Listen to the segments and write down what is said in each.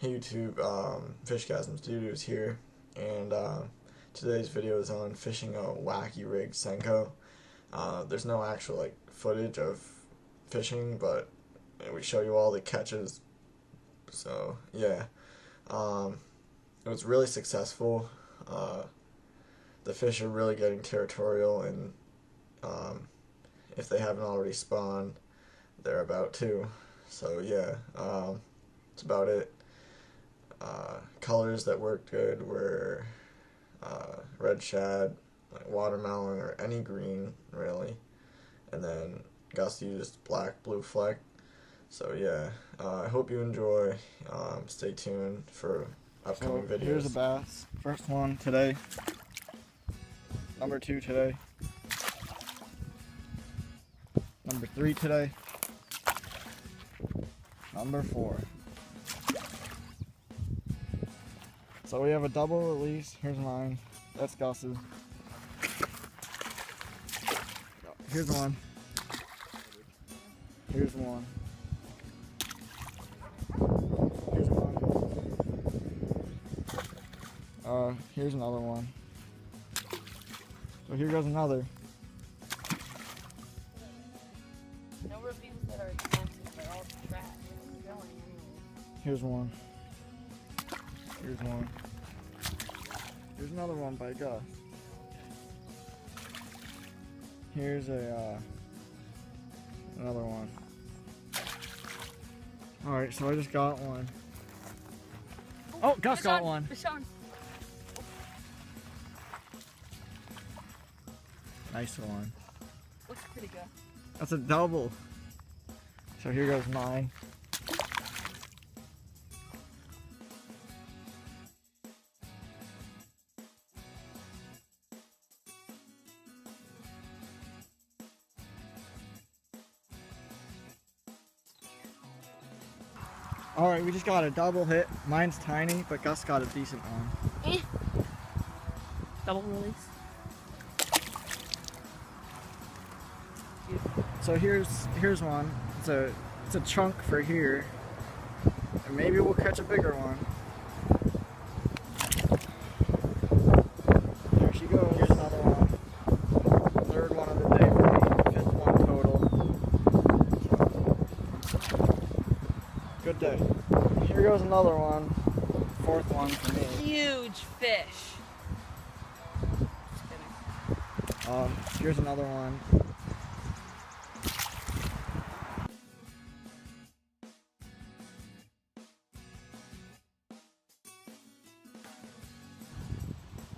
Hey YouTube, Fishgasm Studios here, and today's video is on fishing a Wacky rig Senko. There's no actual footage of fishing, but we show you all the catches. So yeah, it was really successful. The fish are really getting territorial, and if they haven't already spawned, they're about to. So yeah, that's about it. Colors that worked good were red shad, watermelon, or any green really, and then Gus used black blue fleck. So yeah, I hope you enjoy. Stay tuned for upcoming videos. Here's a bass. First one today. Number 2 today. Number 3 today. Number 4. So we have a double at least. Here's mine. That's Gus's. Here's one. Here's one. Here's one. Here's another one. So here goes another. No reviews that are expensive, they're all trash. It's going anyway. Here's one. Here's one. Here's another one by Gus. Here's another one. Alright, so I just got one. Oh, Gus got one. Nice one. Looks pretty good. That's a double. So here goes mine. Alright, we just got a double hit. Mine's tiny, but Gus got a decent one. Double release. So here's one. It's a chunk for here. And maybe we'll catch a bigger one. There she goes. Here's another one. Third one of the day for me. Fifth one total. Good day. Here goes another one. Fourth one for me. Huge fish. Just kidding. Here's another one.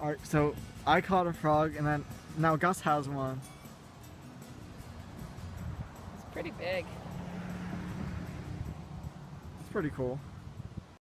Alright, so I caught a frog, and then now Gus has one. It's pretty big. It's pretty cool.